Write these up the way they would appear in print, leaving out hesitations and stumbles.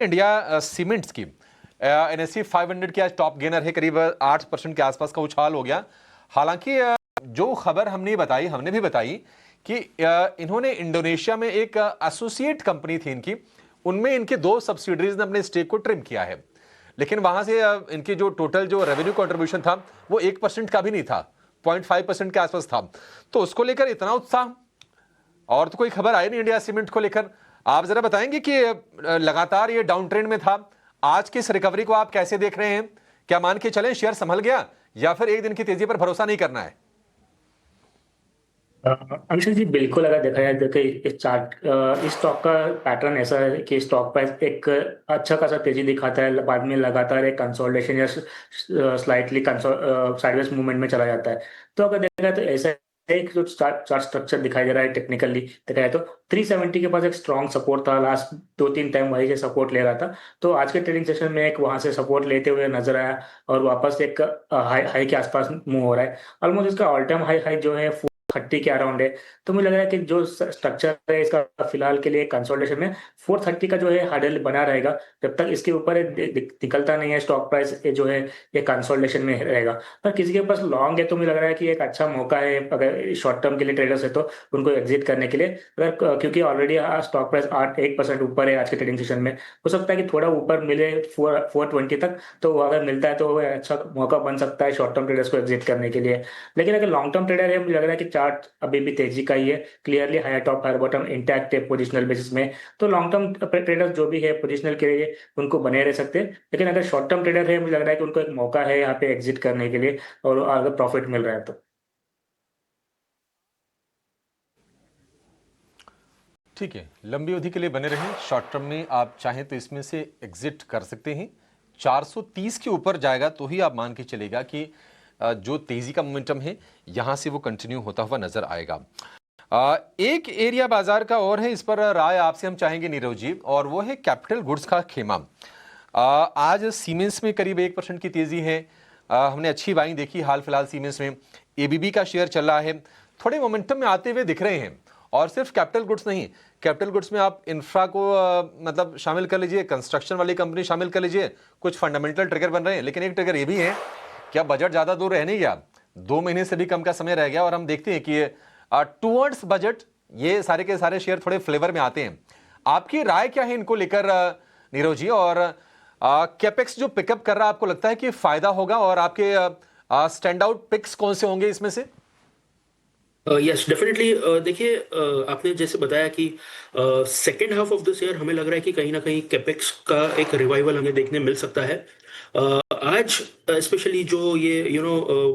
India cements की NSC 500 की आज टॉप गेनर है, करीब 8% के आसपास का उछाल हो गया। हालांकि जो खबर हमने भी बताई कि इन्होंने इंडोनेशिया में एक एसोसिएट कंपनी थी इनकी, उनमें इनके 2 सब्सिडरीज ने अपने स्टेक को ट्रिम किया है, लेकिन वहां से इनकी जो टोटल जो रेवेन्यू कंट्रीब्यूशन था वो 1% का भी नहीं था, 0.5% के आसपास था। तो उसको लेकर इतना उत्साह, और तो कोई खबर आई नहीं इंडिया सीमेंट को लेकर। आप जरा बताएंगे कि लगातार ये डाउन ट्रेंड में था, आज की इस रिकवरी को आप कैसे देख रहे हैं? क्या मान के चलें शेयर संभल गया, या फिर एक दिन की तेजी पर भरोसा नहीं करना है? अंशुल जी, बिल्कुल अगर देखा जाए देखिए इस चार्ट इस स्टॉक का पैटर्न ऐसा है कि स्टॉक प्राइस एक अच्छा खासा तेजी दिखाता है, बाद में लगातार एक कंसोलिडेशन या स्लाइटली साइडवेज मूवमेंट में चला जाता है। तो अगर देखा जाए तो ऐसा एक जो चार्ट स्ट्रक्चर दिखाई दे रहा है टेक्निकली देखा जाए तो 370 के पास एक स्ट्रॉन्ग सपोर्ट था, लास्ट 2-3 टाइम वही से सपोर्ट ले रहा था। तो आज के ट्रेडिंग सेशन में एक वहां से सपोर्ट लेते हुए नजर आया और वापस एक हाई हाई के आसपास मूव हो रहा है। ऑलमोस्ट इसका ऑल टाइम हाई हाई जो है 430 के अराउंड है। तो मुझे लग रहा है कि जो स्ट्रक्चर है इसका फिलहाल के लिए कंसोलिडेशन में 430 का जो है हार्डल बना रहेगा। जब तक इसके ऊपर निकलता नहीं है स्टॉक प्राइस, ये जो है ये कंसोलिडेशन में रहेगा। पर किसी के पास लॉन्ग है तो मुझे लग रहा है कि एक अच्छा मौका है अगर शॉर्ट टर्म के लिए ट्रेडर्स है तो उनको एग्जिट करने के लिए। अगर क्योंकि ऑलरेडी स्टॉक प्राइस 1% ऊपर है आज के ट्रेडिंग सेशन में, हो सकता है कि थोड़ा ऊपर मिले 420 तक, तो वो अगर मिलता है तो वो अच्छा मौका बन सकता है शॉर्ट टर्म ट्रेडर्स को एग्जिट करने के लिए। लेकिन अगर लॉन्ग टर्म ट्रेडर है, मुझे लग रहा है कि चार्ट अभी भी तेजी का ही है, clearly higher top higher bottom intact है पोजिशनल बेसिस में। तो लॉन्ग टर्म ट्रेडर्स जो भी है पोजिशनल के लिए उनको बने रह सकते हैं। लेकिन अगर शॉर्ट टर्म ट्रेडर है, मुझे लग रहा है कि उनको एक मौका है यहाँ पे एग्जिट करने के लिए, और अगर प्रॉफिट मिल रहा है तो। ठीक है, लंबी अवधि के लिए बने रहें। शॉर्ट टर्म में आप चाहें तो इसमें से एग्जिट कर सकते हैं। 430 के ऊपर जाएगा तो ही आप मान के चलेगा कि जो तेजी का मोमेंटम है यहां से वो कंटिन्यू होता हुआ नजर आएगा। एक एरिया बाजार का और है, इस पर राय आपसे हम चाहेंगे नीरव जी, और वो है कैपिटल गुड्स का खेमा। आज सीमेंस में करीब 1% की तेजी है। हमने अच्छी बाइंग देखी हाल फिलहाल सीमेंस में। एबीबी का शेयर चल रहा है, थोड़े मोमेंटम में आते हुए दिख रहे हैं। और सिर्फ कैपिटल गुड्स नहीं, कैपिटल गुड्स में आप इंफ्रा को मतलब शामिल कर लीजिए, कंस्ट्रक्शन वाली कंपनी शामिल कर लीजिए, कुछ फंडामेंटल ट्रिगर बन रहे हैं। लेकिन एक ट्रिगर ये भी है कि अब बजट ज्यादा दूर रह नहीं गया, 2 महीने से भी कम का समय रह गया, और हम देखते हैं कि टुवर्ड्स बजट ये सारे के सारे शेयर थोड़े फ्लेवर में आते हैं। आपकी राय क्या है इनको लेकर नीरव जी? और कैपेक्स जो पिकअप कर रहा है, आपको लगता है कि फायदा होगा? और आपके स्टैंड आउट पिक्स कौन से होंगे इसमें से? Yes definitely. देखिए, आपने जैसे बताया कि second half of this year हमें लग रहा है कि कहीं ना कहीं कैपेक्स का एक रिवाइवल हमें देखने मिल सकता है। आज स्पेशली जो ये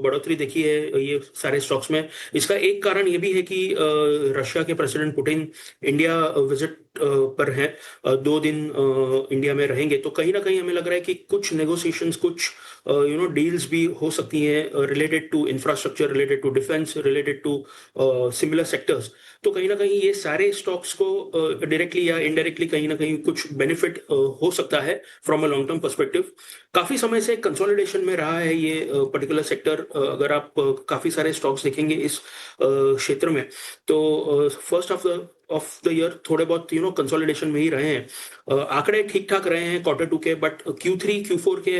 बढ़ोतरी देखी है ये सारे स्टॉक्स में, इसका एक कारण ये भी है कि रशिया के प्रेसिडेंट पुतिन इंडिया विजिट पर हैं। 2 दिन इंडिया में रहेंगे, तो कहीं ना कहीं हमें लग रहा है कि कुछ नेगोशिएशंस, कुछ डील्स भी हो सकती हैं related to infrastructure, related to defence, related to similar sectors. तो कहीं ना कहीं ये सारे स्टॉक्स को डायरेक्टली या इनडायरेक्टली कहीं ना कहीं कुछ बेनिफिट हो सकता है from a long term perspective. काफी समय से कंसोलिडेशन में रहा है ये पर्टिकुलर सेक्टर। अगर आप काफी सारे स्टॉक्स देखेंगे इस क्षेत्र में, तो फर्स्ट ऑफ द ईयर थोड़े बहुत कंसोलिडेशन में ही रहे हैं। आंकड़े ठीक ठाक रहे हैं Q2 के, बट Q3 Q4 के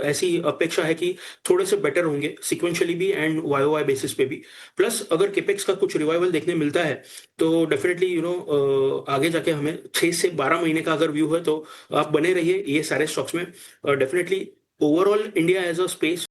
ऐसी अपेक्षा है कि थोड़े से बेटर होंगे सिक्वेंशियली भी एंड YOY बेसिस पे भी। प्लस अगर केपेक्स का कुछ रिवाइवल देखने मिलता है तो डेफिनेटली आगे जाके हमें 6 से 12 महीने का अगर व्यू है तो आप बने रहिए ये सारे स्टॉक्स में। Definitely overall India as a space